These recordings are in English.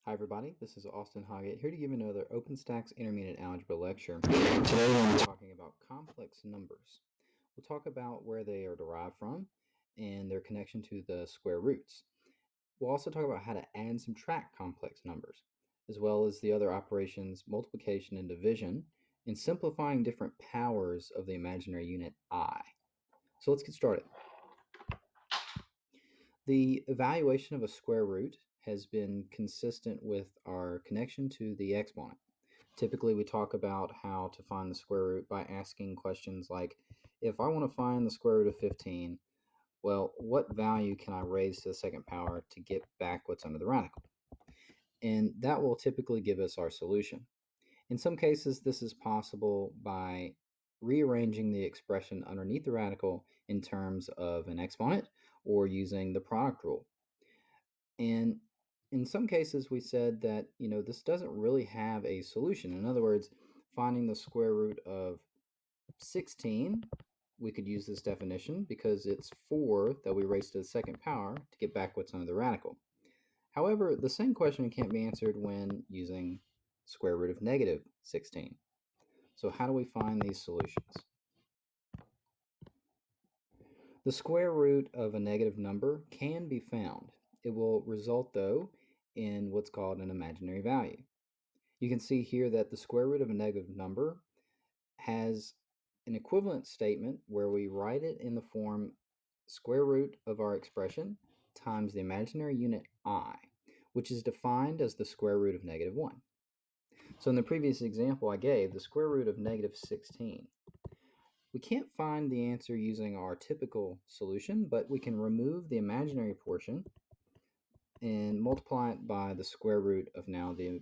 Hi everybody, this is Austin Hoggett here to give another OpenStax Intermediate Algebra lecture. Today we'll be talking about complex numbers. We'll talk about where they are derived from and their connection to the square roots. We'll also talk about how to add and subtract complex numbers, as well as the other operations multiplication and division, and simplifying different powers of the imaginary unit I. So let's get started. The evaluation of a square root has been consistent with our connection to the exponent. Typically, we talk about how to find the square root by asking questions like, if I want to find the square root of 15, well, what value can I raise to the second power to get back what's under the radical? And that will typically give us our solution. In some cases, this is possible by rearranging the expression underneath the radical in terms of an exponent or using the product rule. And in some cases, we said that, this doesn't really have a solution. In other words, finding the square root of 16, we could use this definition because it's 4 that we raise to the second power to get back what's under the radical. However, the same question can't be answered when using square root of negative 16. So how do we find these solutions? The square root of a negative number can be found. It will result, though, in what's called an imaginary value. You can see here that the square root of a negative number has an equivalent statement where we write it in the form square root of our expression times the imaginary unit I, which is defined as the square root of negative 1. So in the previous example I gave, the square root of negative 16. We can't find the answer using our typical solution, but we can remove the imaginary portion and multiply it by the square root of now the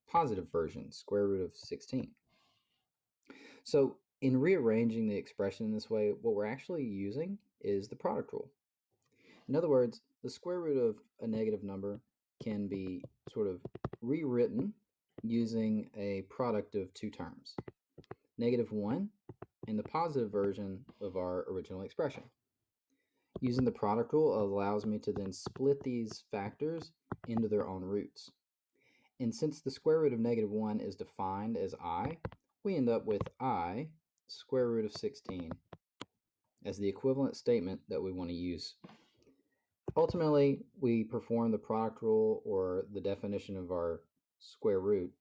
positive version, square root of 16. So in rearranging the expression in this way, what we're actually using is the product rule. In other words, the square root of a negative number can be sort of rewritten using a product of two terms, negative 1 and the positive version of our original expression. Using the product rule allows me to then split these factors into their own roots. And since the square root of negative 1 is defined as I, we end up with I square root of 16 as the equivalent statement that we want to use. Ultimately, we perform the product rule or the definition of our square root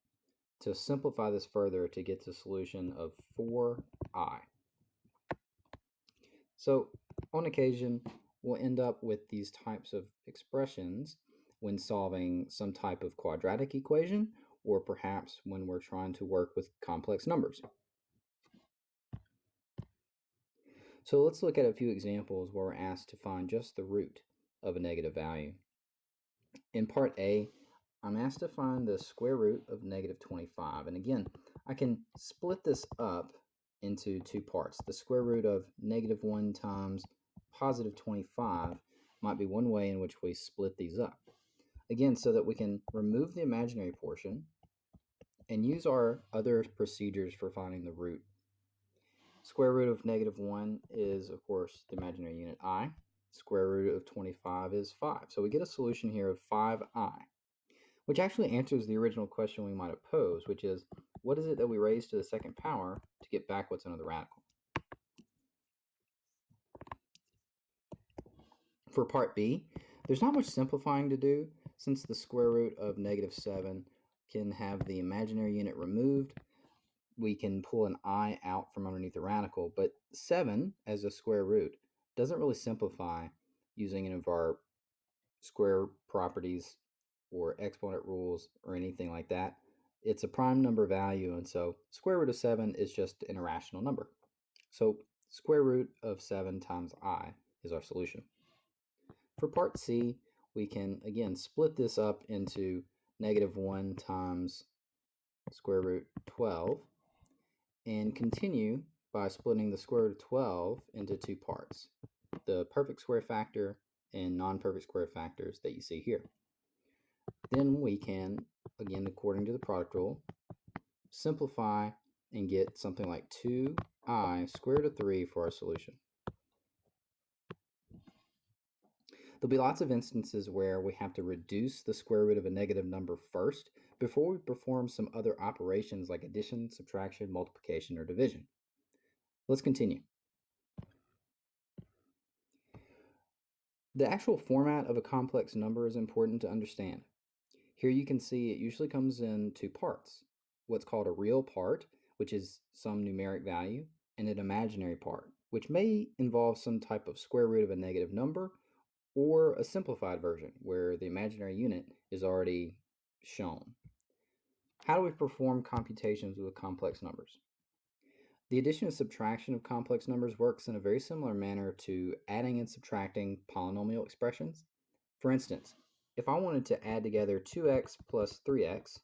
to simplify this further to get to a solution of 4I. So on occasion, we'll end up with these types of expressions when solving some type of quadratic equation, or perhaps when we're trying to work with complex numbers. So let's look at a few examples where we're asked to find just the root of a negative value. In part A, I'm asked to find the square root of negative 25. And again, I can split this up into two parts. The square root of negative 1 times positive 25 might be one way in which we split these up. Again, so that we can remove the imaginary portion and use our other procedures for finding the root. Square root of negative 1 is, of course, the imaginary unit I. Square root of 25 is 5. So we get a solution here of 5I, which actually answers the original question we might have posed, which is, what is it that we raise to the second power to get back what's under the radical? For part B, there's not much simplifying to do since the square root of negative 7 can have the imaginary unit removed. We can pull an I out from underneath the radical, but 7 as a square root doesn't really simplify using any of our square properties or exponent rules or anything like that. It's a prime number value, and so square root of 7 is just an irrational number. So square root of 7 times I is our solution. For part C, we can again split this up into negative 1 times square root 12 and continue by splitting the square root of 12 into two parts, the perfect square factor and non-perfect square factors that you see here. Then we can, again, according to the product rule, simplify and get something like 2I square root of 3 for our solution. There'll be lots of instances where we have to reduce the square root of a negative number first before we perform some other operations like addition, subtraction, multiplication, or division. Let's continue. The actual format of a complex number is important to understand. Here you can see it usually comes in two parts, what's called a real part, which is some numeric value, and an imaginary part, which may involve some type of square root of a negative number, or a simplified version where the imaginary unit is already shown. How do we perform computations with complex numbers? The addition and subtraction of complex numbers works in a very similar manner to adding and subtracting polynomial expressions. For instance, if I wanted to add together 2x plus 3x,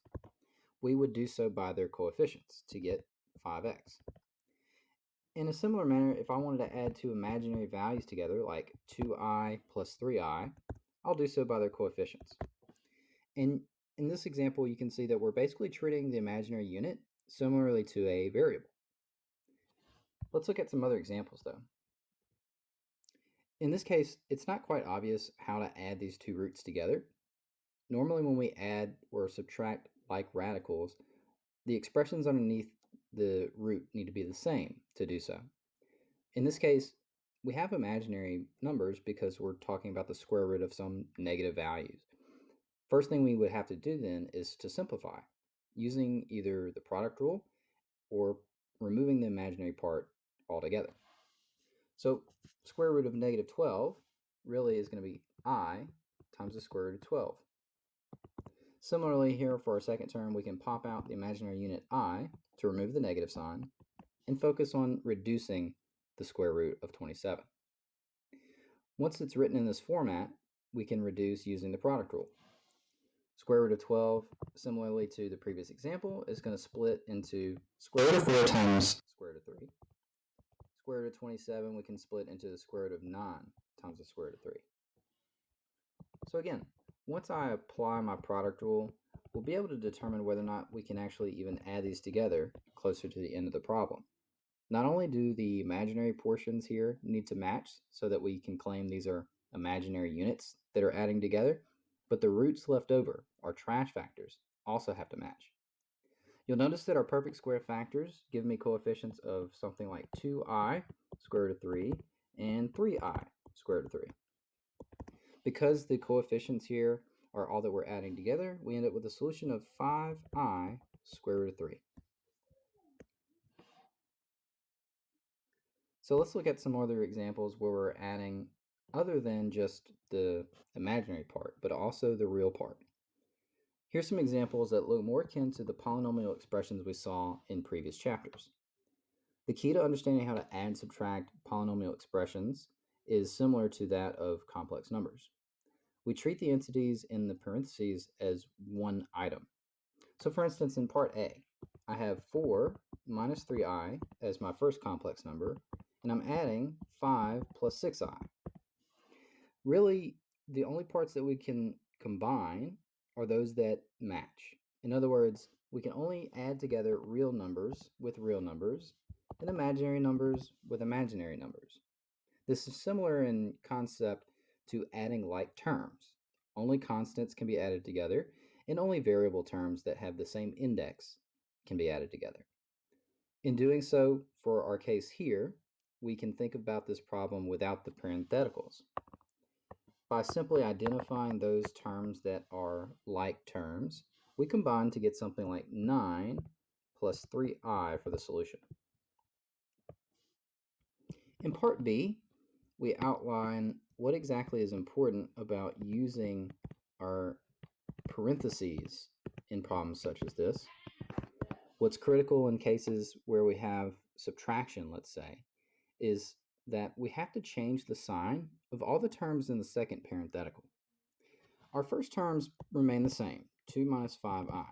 we would do so by their coefficients to get 5x. In a similar manner, if I wanted to add two imaginary values together, like 2i plus 3i, I'll do so by their coefficients. And in this example, you can see that we're basically treating the imaginary unit similarly to a variable. Let's look at some other examples though. In this case, it's not quite obvious how to add these two roots together. Normally when we add or subtract like radicals, the expressions underneath the root need to be the same to do so. In this case, we have imaginary numbers because we're talking about the square root of some negative values. First thing we would have to do then is to simplify using either the product rule or removing the imaginary part altogether. So square root of negative 12 really is going to be I times the square root of 12. Similarly, here for our second term, we can pop out the imaginary unit I to remove the negative sign and focus on reducing the square root of 27. Once it's written in this format, we can reduce using the product rule. Square root of 12, similarly to the previous example, is going to split into square root of 4 times square root of 3. Square root of 27 we can split into the square root of 9 times the square root of 3. So again, once I apply my product rule, we'll be able to determine whether or not we can actually even add these together closer to the end of the problem. Not only do the imaginary portions here need to match so that we can claim these are imaginary units that are adding together, but the roots left over, our trash factors, also have to match. You'll notice that our perfect square factors give me coefficients of something like 2i square root of 3 and 3i square root of 3. Because the coefficients here are all that we're adding together, we end up with a solution of 5i square root of 3. So let's look at some other examples where we're adding other than just the imaginary part, but also the real part. Here's some examples that look more akin to the polynomial expressions we saw in previous chapters. The key to understanding how to add and subtract polynomial expressions is similar to that of complex numbers. We treat the entities in the parentheses as one item. So for instance, in part A, I have 4 minus 3i as my first complex number, and I'm adding 5 plus 6i. Really, the only parts that we can combine are those that match. In other words, we can only add together real numbers with real numbers and imaginary numbers with imaginary numbers. This is similar in concept to adding like terms. Only constants can be added together, and only variable terms that have the same index can be added together. In doing so, for our case here, we can think about this problem without the parentheticals. By simply identifying those terms that are like terms, we combine to get something like 9 plus 3i for the solution. In part B, we outline what exactly is important about using our parentheses in problems such as this. What's critical in cases where we have subtraction, let's say, is that we have to change the sign of all the terms in the second parenthetical. Our first terms remain the same, 2 minus 5i.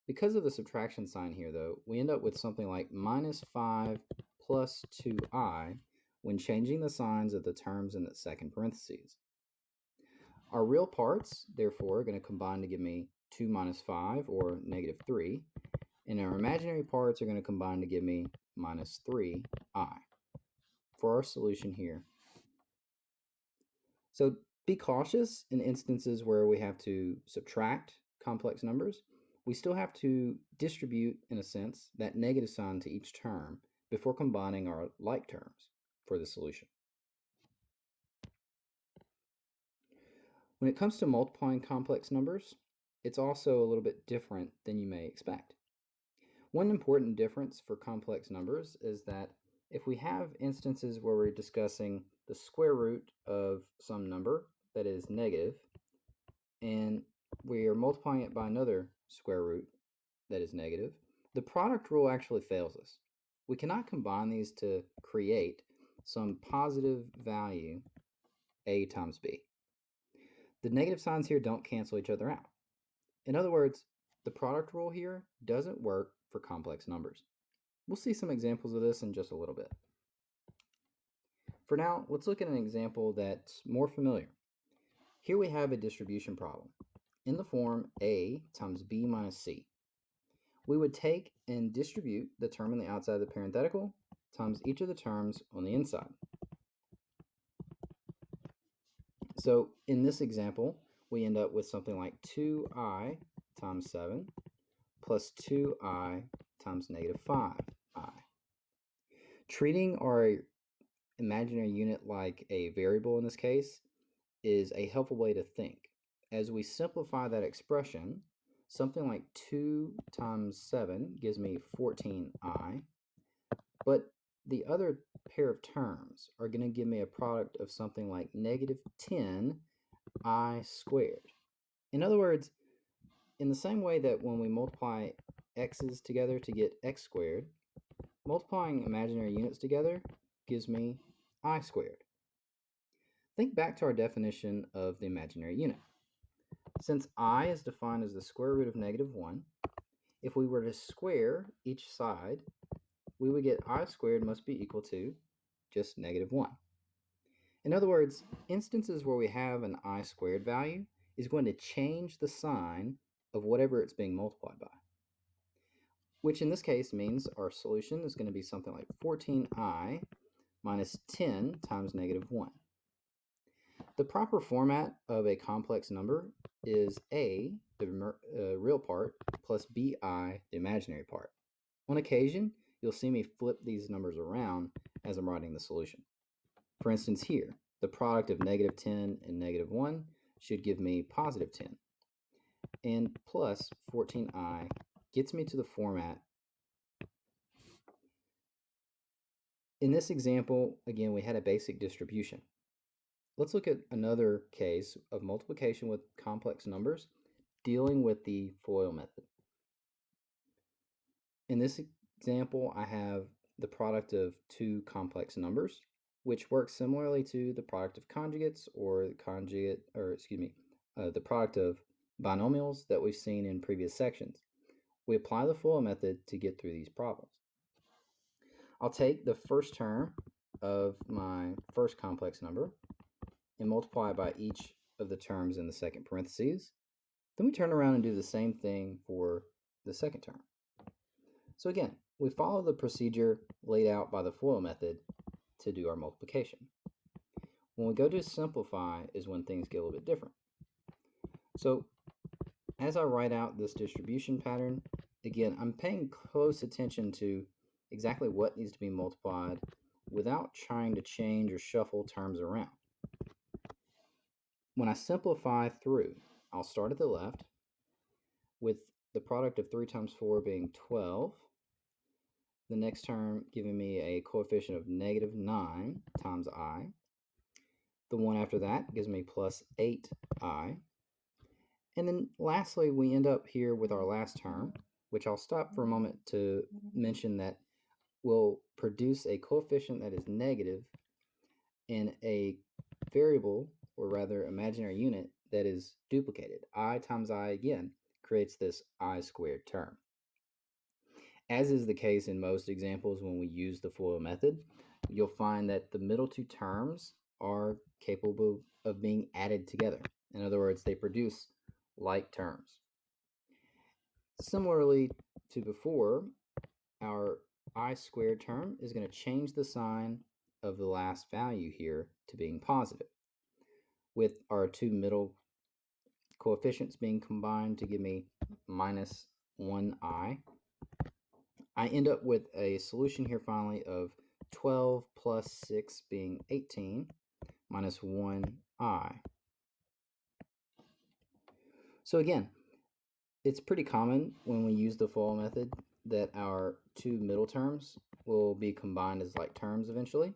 Because of the subtraction sign here, though, we end up with something like minus 5 plus 2i when changing the signs of the terms in the second parentheses. Our real parts, therefore, are going to combine to give me 2 minus 5, or negative 3, and our imaginary parts are going to combine to give me minus 3i for our solution here. So Be cautious in instances where we have to subtract complex numbers. We still have to distribute, in a sense, that negative sign to each term before combining our like terms for the solution. When it comes to multiplying complex numbers, it's also a little bit different than you may expect. One important difference for complex numbers is that if we have instances where we're discussing the square root of some number that is negative, and we are multiplying it by another square root that is negative, the product rule actually fails us. We cannot combine these to create some positive value a times b. The negative signs here don't cancel each other out. In other words, the product rule here doesn't work for complex numbers. We'll see some examples of this in just a little bit. For now, let's look at an example that's more familiar. Here we have a distribution problem in the form a times b minus c. We would take and distribute the term on the outside of the parenthetical times each of the terms on the inside. So in this example, we end up with something like 2i times 7 plus 2i times negative 5i. Treating our imaginary unit like a variable in this case is a helpful way to think. As we simplify that expression, something like 2 times 7 gives me 14i, but the other pair of terms are going to give me a product of something like negative 10i squared. In other words, in the same way that when we multiply x's together to get x squared, multiplying imaginary units together gives me I squared. Think back to our definition of the imaginary unit. Since I is defined as the square root of negative 1, if we were to square each side, we would get I squared must be equal to just negative 1. In other words, instances where we have an I squared value is going to change the sign of whatever it's being multiplied by, which in this case means our solution is going to be something like 14i minus 10 times negative 1. The proper format of a complex number is a, the real part, plus bi, the imaginary part. On occasion, you'll see me flip these numbers around as I'm writing the solution. For instance here, the product of negative 10 and negative 1 should give me positive 10. And plus 14i gets me to the format. In this example, again, we had a basic distribution. Let's look at another case of multiplication with complex numbers dealing with the FOIL method. In this example, I have the product of two complex numbers, which works similarly to the product of conjugates or the product of binomials that we've seen in previous sections. We apply the FOIL method to get through these problems. I'll take the first term of my first complex number and multiply by each of the terms in the second parentheses. Then we turn around and do the same thing for the second term. So again, we follow the procedure laid out by the FOIL method to do our multiplication. When we go to simplify is when things get a little bit different. So as I write out this distribution pattern, again, I'm paying close attention to exactly what needs to be multiplied without trying to change or shuffle terms around. When I simplify through, I'll start at the left with the product of 3 times 4 being 12. The next term giving me a coefficient of negative 9 times I. The one after that gives me plus 8i. And then lastly, we end up here with our last term, which I'll stop for a moment to mention that will produce a coefficient that is negative and a variable, or rather imaginary unit, that is duplicated. I times I again creates this I squared term. As is the case in most examples when we use the FOIL method, you'll find that the middle two terms are capable of being added together. In other words, they produce like terms. Similarly to before, our I squared term is going to change the sign of the last value here to being positive. with our two middle coefficients being combined to give me minus 1i. I end up with a solution here finally of 12 plus 6 being 18 minus 1i. So again, it's pretty common when we use the FOIL method that our two middle terms will be combined as like terms eventually.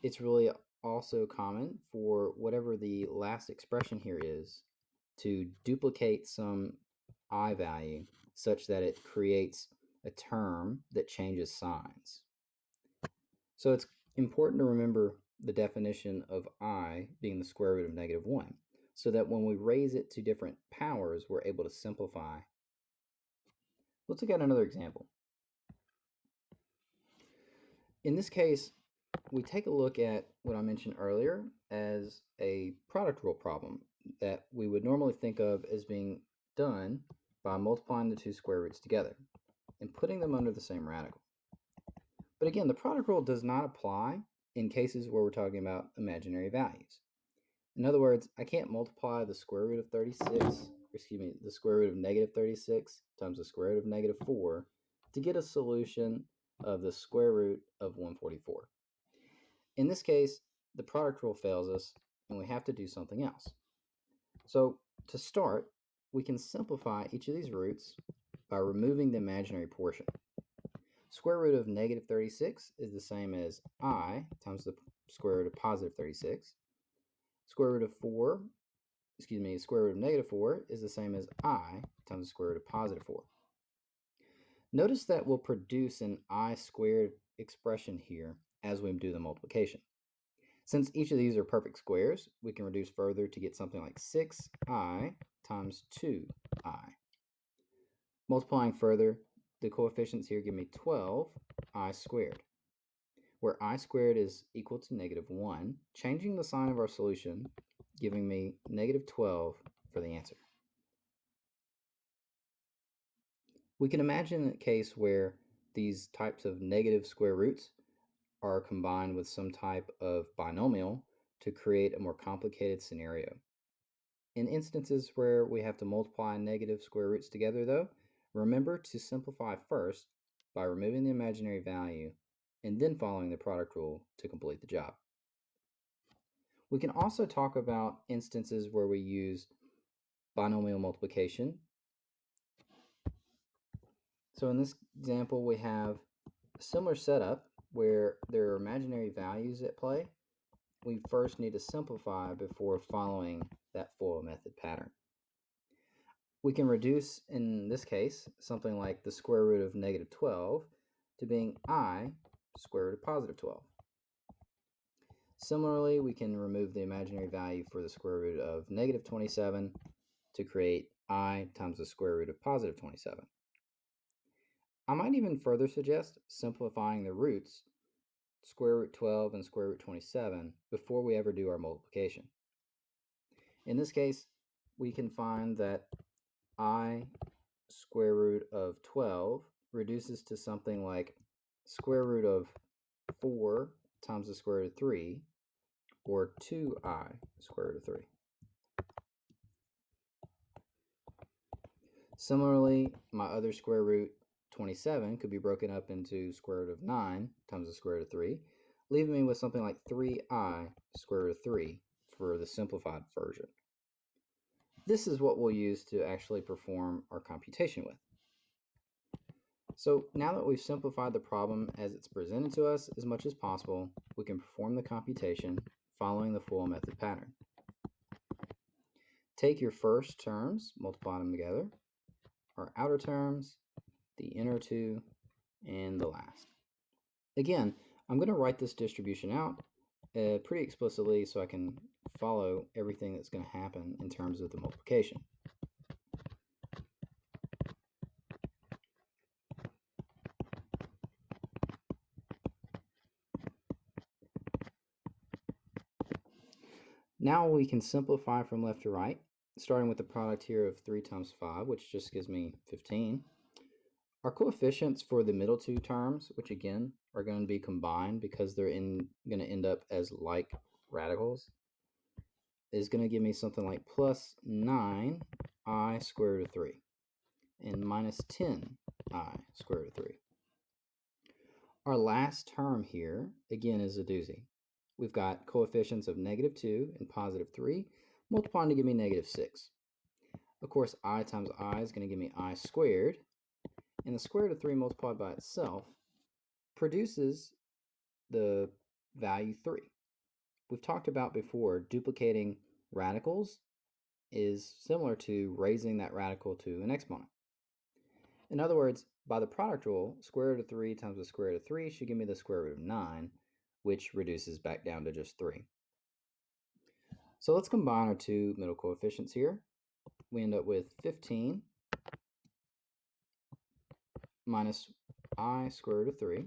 It's really also common for whatever the last expression here is to duplicate some I value such that it creates a term that changes signs. So it's important to remember the definition of I being the square root of negative 1, so that when we raise it to different powers, we're able to simplify. Let's look at another example. In this case, we take a look at what I mentioned earlier as a product rule problem that we would normally think of as being done by multiplying the two square roots together and putting them under the same radical. But again, the product rule does not apply in cases where we're talking about imaginary values. In other words, I can't multiply the square root of 36, the square root of negative 36 times the square root of negative 4 to get a solution of the square root of 144. In this case, the product rule fails us and we have to do something else. So to start, we can simplify each of these roots by removing the imaginary portion. Square root of negative 36 is the same as I times the square root of positive 36. Square root of negative 4 is the same as I times the square root of positive 4. Notice that we'll produce an I squared expression here as we do the multiplication. Since each of these are perfect squares, we can reduce further to get something like 6i times 2i. Multiplying further, the coefficients here give me 12i squared, where I squared is equal to negative 1, changing the sign of our solution, giving me negative 12 for the answer. We can imagine a case where these types of negative square roots are combined with some type of binomial to create a more complicated scenario. In instances where we have to multiply negative square roots together, though, remember to simplify first by removing the imaginary value and then following the product rule to complete the job. We can also talk about instances where we use binomial multiplication. So in this example, we have a similar setup where there are imaginary values at play. We first need to simplify before following that FOIL method pattern. We can reduce, in this case, something like the square root of negative 12 to being I square root of positive 12. Similarly, we can remove the imaginary value for the square root of negative 27 to create I times the square root of positive 27. I might even further suggest simplifying the roots, square root 12 and square root 27, before we ever do our multiplication. In this case, we can find that I square root of 12 reduces to something like square root of 4 times the square root of 3, or 2i square root of 3. Similarly, my other square root 27 could be broken up into square root of 9 times the square root of 3, leaving me with something like 3i square root of 3 for the simplified version. This is what we'll use to actually perform our computation with. So now that we've simplified the problem as it's presented to us as much as possible, we can perform the computation following the FOIL method pattern. Take your first terms, multiply them together, our outer terms, the inner two, and the last. Again, I'm going to write this distribution out pretty explicitly so I can follow everything that's going to happen in terms of the multiplication. Now we can simplify from left to right, starting with the product here of 3 times 5, which just gives me 15. Our coefficients for the middle two terms, which again are going to be combined because they're going to end up as like radicals, is going to give me something like plus 9I square root of 3 and minus 10I square root of 3. Our last term here, again, is a doozy. We've got coefficients of negative 2 and positive 3 multiplying to give me negative 6. Of course, I times I is going to give me I squared, and the square root of 3 multiplied by itself produces the value 3. We've talked about before, duplicating radicals is similar to raising that radical to an exponent. In other words, by the product rule, square root of 3 times the square root of 3 should give me the square root of 9, which reduces back down to just 3. So let's combine our two middle coefficients here. We end up with 15 minus I square root of 3.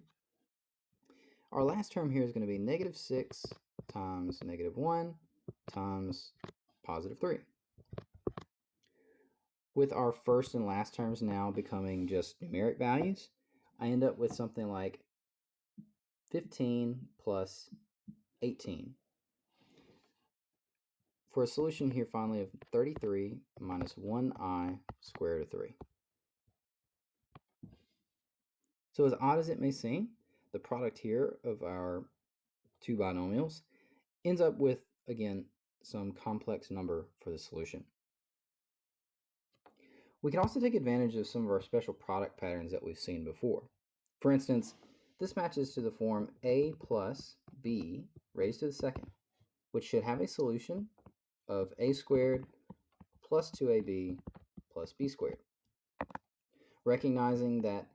Our last term here is going to be negative 6 times negative 1 times positive 3. With our first and last terms now becoming just numeric values, I end up with something like 15 plus 18. For a solution here finally of 33 minus 1I square root of 3. So as odd as it may seem, the product here of our two binomials ends up with, again, some complex number for the solution. We can also take advantage of some of our special product patterns that we've seen before. For instance, this matches to the form a plus b raised to the second, which should have a solution of a squared plus 2ab plus b squared. Recognizing that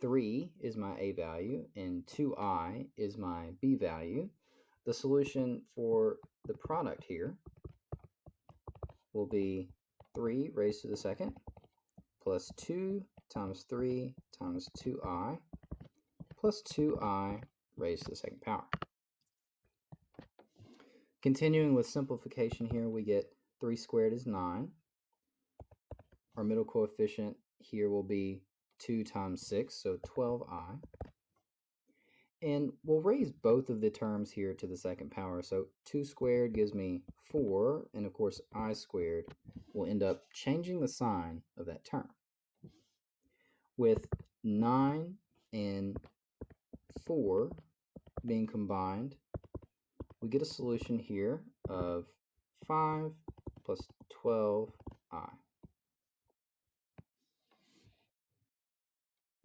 3 is my a value and 2i is my b value, the solution for the product here will be 3 raised to the second plus 2 times 3 times 2i plus 2i raised to the second power. Continuing with simplification here, we get 3 squared is 9. Our middle coefficient here will be 2 times 6, so 12i. And we'll raise both of the terms here to the second power. So 2 squared gives me 4, and of course I squared will end up changing the sign of that term. With 9 and 4 being combined, we get a solution here of 5 plus 12i.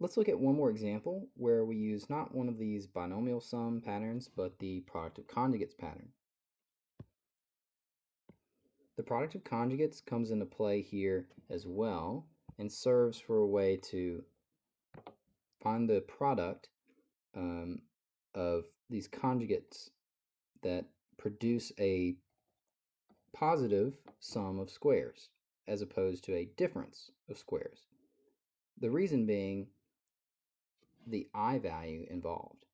Let's look at one more example where we use not one of these binomial sum patterns, but the product of conjugates pattern. The product of conjugates comes into play here as well and serves for a way to find the product of these conjugates that produce a positive sum of squares as opposed to a difference of squares. The reason being the I value involved.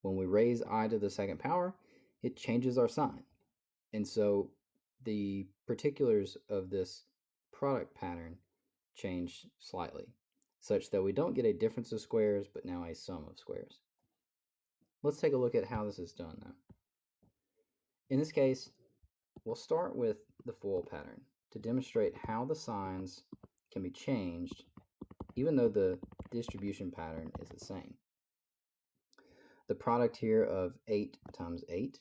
When we raise I to the second power, it changes our sign. And so the particulars of this product pattern change slightly, such that we don't get a difference of squares, but now a sum of squares. Let's take a look at how this is done now. In this case, we'll start with the FOIL pattern to demonstrate how the signs can be changed even though the distribution pattern is the same. The product here of 8 times 8,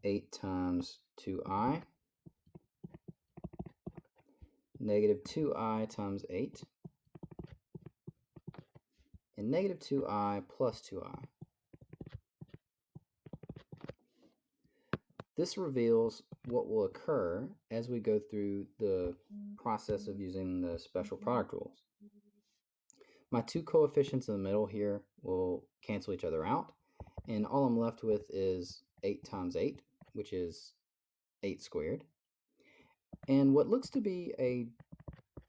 8 times 2i, negative 2i times 8, and negative 2i plus 2i. This reveals what will occur as we go through the process of using the special product rules. My two coefficients in the middle here will cancel each other out, and all I'm left with is 8 times 8, which is 8 squared, and what looks to be a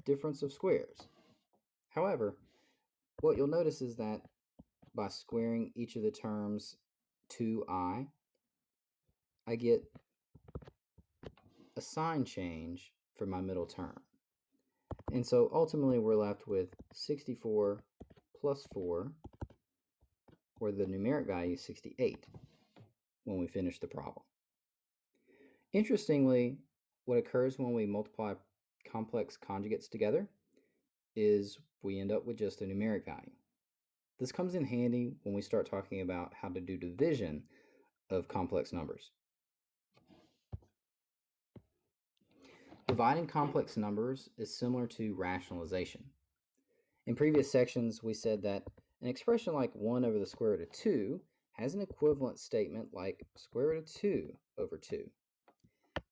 difference of squares. However, what you'll notice is that by squaring each of the terms 2i, I get a sign change for my middle term. And so ultimately we're left with 64 plus 4, or the numeric value 68, when we finish the problem. Interestingly, what occurs when we multiply complex conjugates together is we end up with just a numeric value. This comes in handy when we start talking about how to do division of complex numbers. Dividing complex numbers is similar to rationalization. In previous sections, we said that an expression like 1 over the square root of 2 has an equivalent statement like square root of 2 over 2.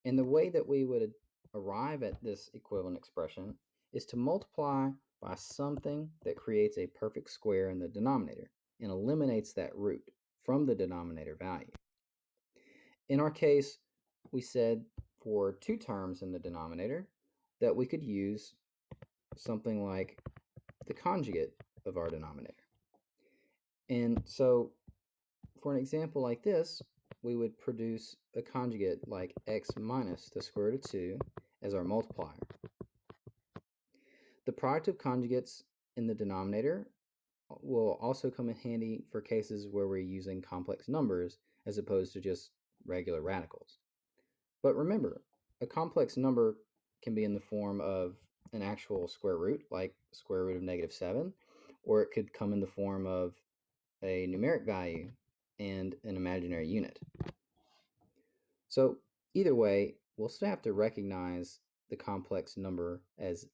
And the way that we would arrive at this equivalent expression is to multiply by something that creates a perfect square in the denominator and eliminates that root from the denominator value. In our case, we said for two terms in the denominator that we could use something like the conjugate of our denominator. And so for an example like this, we would produce a conjugate like x minus the square root of 2 as our multiplier. The product of conjugates in the denominator will also come in handy for cases where we're using complex numbers as opposed to just regular radicals. But remember, a complex number can be in the form of an actual square root, like square root of -7, or it could come in the form of a numeric value and an imaginary unit. So either way, we'll still have to recognize the complex number as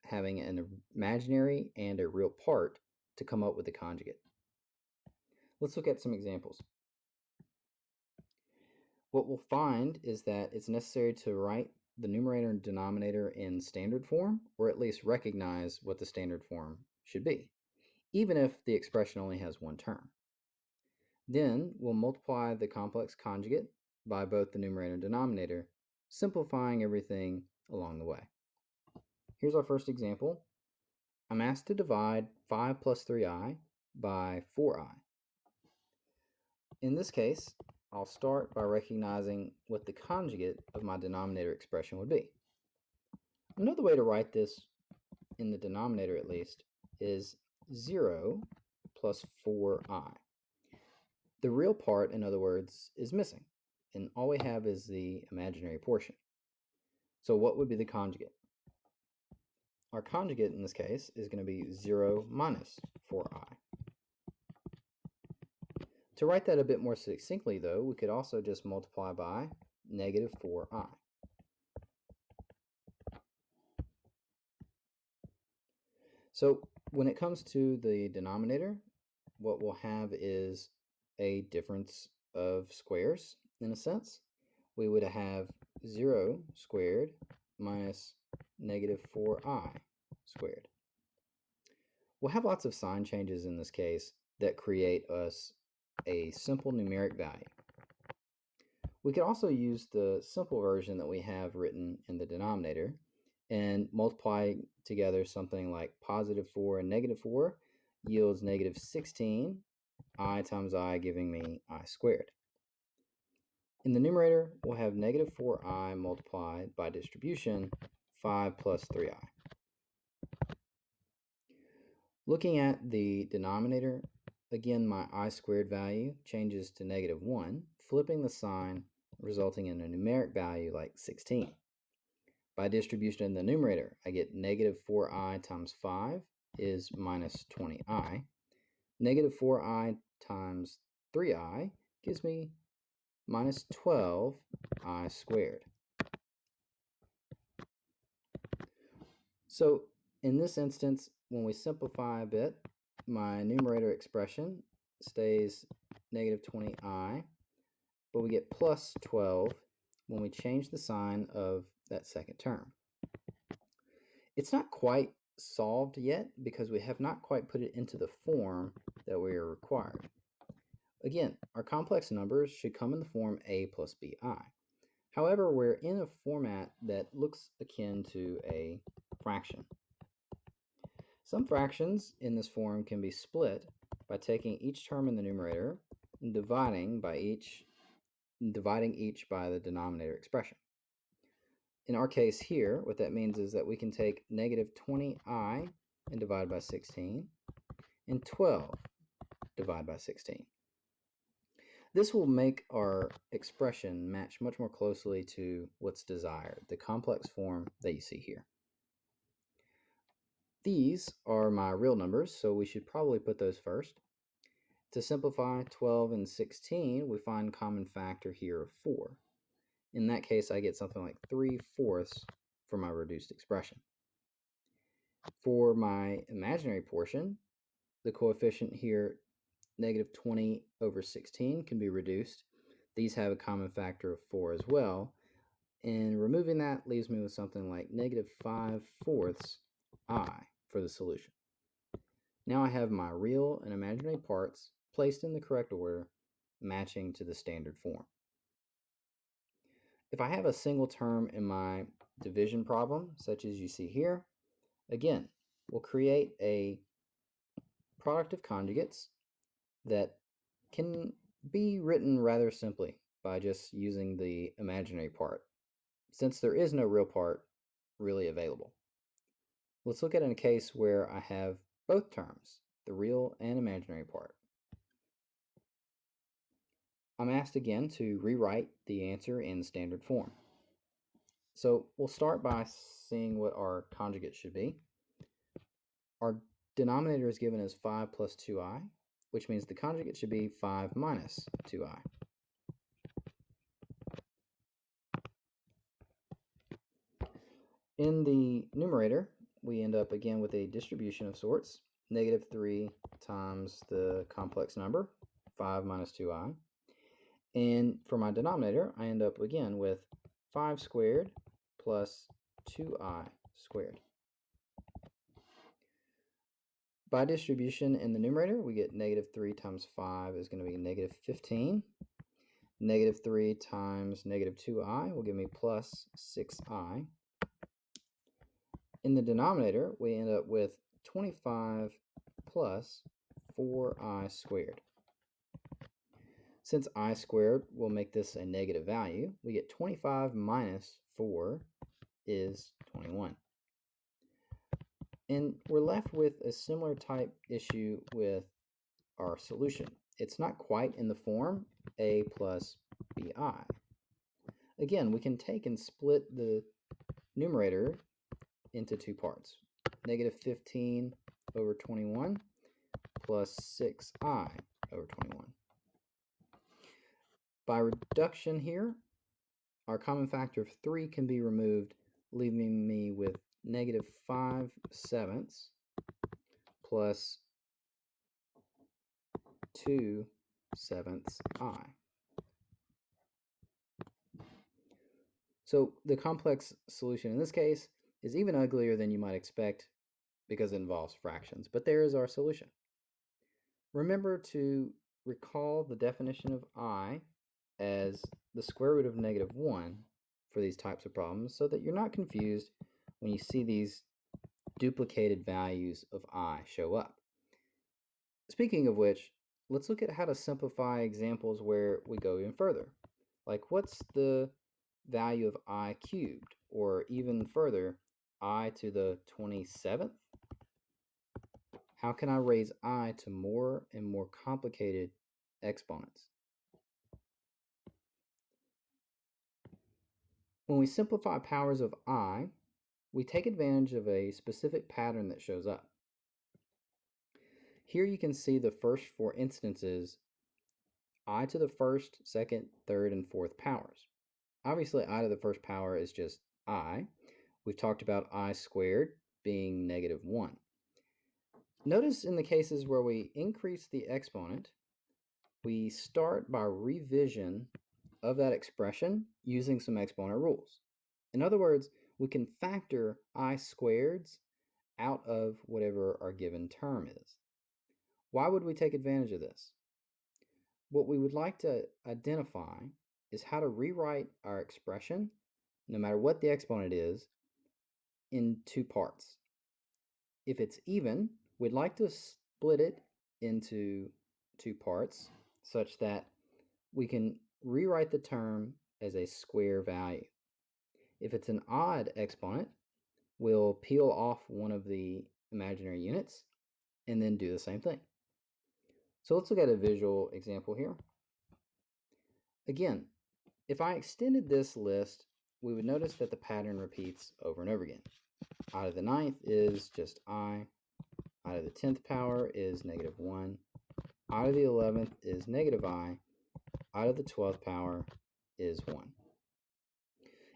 having an imaginary and a real part to come up with the conjugate. Let's look at some examples. What we'll find is that it's necessary to write the numerator and denominator in standard form, or at least recognize what the standard form should be, even if the expression only has one term. Then we'll multiply the complex conjugate by both the numerator and denominator, simplifying everything along the way. Here's our first example. I'm asked to divide 5 plus 3i by 4i. In this case, I'll start by recognizing what the conjugate of my denominator expression would be. Another way to write this, in the denominator at least, is 0 plus 4i. The real part, in other words, is missing, and all we have is the imaginary portion. So what would be the conjugate? Our conjugate in this case is going to be 0 minus 4i. To write that a bit more succinctly, though, we could also just multiply by -4i. So when it comes to the denominator, what we'll have is a difference of squares, in a sense. We would have 0 squared minus -4i squared. We'll have lots of sign changes in this case that create us a simple numeric value. We could also use the simple version that we have written in the denominator and multiply together something like +4 and -4 yields -16, I times I giving me I squared. In the numerator, we'll have -4i multiplied by distribution 5 plus 3i. Looking at the denominator, again my I squared value changes to -1, flipping the sign, resulting in a numeric value like 16. By distribution in the numerator, I get -4i times 5 is -20i. -4i times 3i gives me -12i squared. So in this instance, when we simplify a bit, my numerator expression stays -20i, but we get plus 12 when we change the sign of that second term. It's not quite solved yet because we have not quite put it into the form that we are required. Again, our complex numbers should come in the form a plus bi. However, we're in a format that looks akin to a fraction. Some fractions in this form can be split by taking each term in the numerator and dividing each by the denominator expression. In our case here, what that means is that we can take -20i and divide by 16, and 12 divide by 16. This will make our expression match much more closely to what's desired, the complex form that you see here. These are my real numbers, so we should probably put those first. To simplify 12 and 16, we find common factor here of 4. In that case, I get something like 3/4 for my reduced expression. For my imaginary portion, the coefficient here, negative 20 over 16, can be reduced. These have a common factor of 4 as well. And removing that leaves me with something like negative 5/4 I for the solution. Now I have my real and imaginary parts placed in the correct order, matching to the standard form. If I have a single term in my division problem, such as you see here, again, we'll create a product of conjugates that can be written rather simply by just using the imaginary part, since there is no real part really available. Let's look at a case where I have both terms, the real and imaginary part. I'm asked again to rewrite the answer in standard form. So we'll start by seeing what our conjugate should be. Our denominator is given as 5 plus 2i, which means the conjugate should be 5 minus 2i. In the numerator, we end up again with a distribution of sorts, negative 3 times the complex number, 5 minus 2i. And for my denominator, I end up again with 5 squared plus 2i squared. By distribution in the numerator, we get negative 3 times 5 is going to be negative 15. Negative 3 times negative 2i will give me plus 6i. In the denominator, we end up with 25 plus 4i squared. Since I squared will make this a negative value, we get 25 minus 4 is 21. And we're left with a similar type issue with our solution. It's not quite in the form a plus bi. Again, we can take and split the numerator into two parts. Negative 15 over 21 plus 6i over 21. By reduction here, our common factor of 3 can be removed, leaving me with negative 5/7 plus 2/7 I. So the complex solution in this case is even uglier than you might expect because it involves fractions, but there is our solution. Remember to recall the definition of I as the square root of negative 1 for these types of problems so that you're not confused when you see these duplicated values of I show up. Speaking of which, let's look at how to simplify examples where we go even further. Like, what's the value of I cubed? Or even further, I to the 27th? How can I raise I to more and more complicated exponents? When we simplify powers of I, we take advantage of a specific pattern that shows up. Here you can see the first four instances, I to the first, second, third, and fourth powers. Obviously, I to the first power is just I. We've talked about I squared being negative 1. Notice in the cases where we increase the exponent, we start by revision of that expression using some exponent rules. In other words, we can factor I squareds out of whatever our given term is. Why would we take advantage of this? What we would like to identify is how to rewrite our expression, no matter what the exponent is, in two parts. If it's even, we'd like to split it into two parts such that we can rewrite the term as a square value. If it's an odd exponent, we'll peel off one of the imaginary units and then do the same thing. So let's look at a visual example here. Again, if I extended this list, we would notice that the pattern repeats over and over again. I to the ninth is just I. I to the 10th power is negative 1. I to the 11th is negative I. I to the 12th power is 1.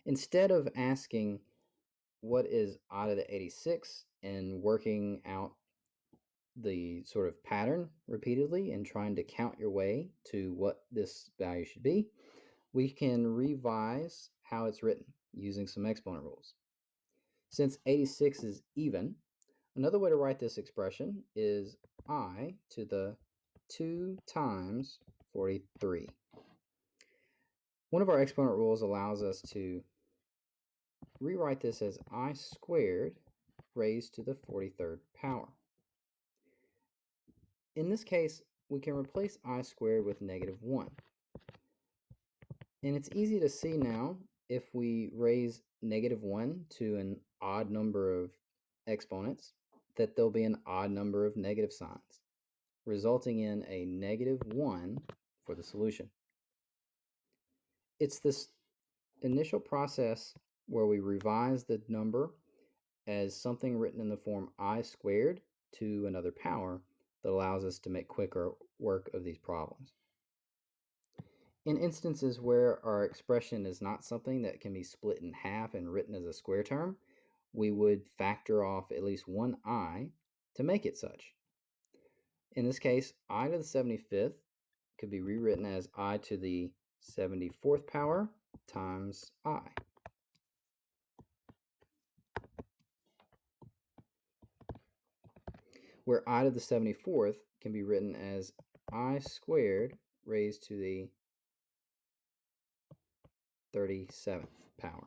Instead of asking what is I to the 86 and working out the sort of pattern repeatedly and trying to count your way to what this value should be, we can revise how it's written using some exponent rules. Since 86 is even, another way to write this expression is I to the 2 times 43. One of our exponent rules allows us to rewrite this as I squared raised to the 43rd power. In this case, we can replace I squared with negative 1. And it's easy to see now, if we raise negative 1 to an odd number of exponents, that there'll be an odd number of negative signs, resulting in a negative 1 for the solution. It's this initial process where we revise the number as something written in the form I squared to another power that allows us to make quicker work of these problems. In instances where our expression is not something that can be split in half and written as a square term, we would factor off at least one I to make it such. In this case, I to the 75th could be rewritten as I to the 74th power times I. Where I to the 74th can be written as I squared raised to the 37th power.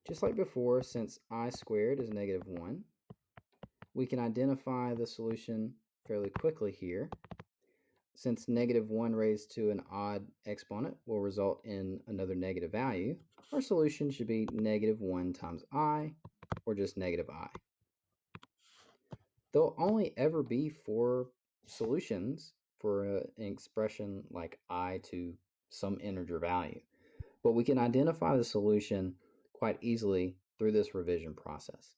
Just like before, since I squared is negative 1, we can identify the solution fairly quickly here. Since negative 1 raised to an odd exponent will result in another negative value, our solution should be negative 1 times I, or just negative I. There'll only ever be 4 solutions for an expression like I to some integer value, but we can identify the solution quite easily through this revision process.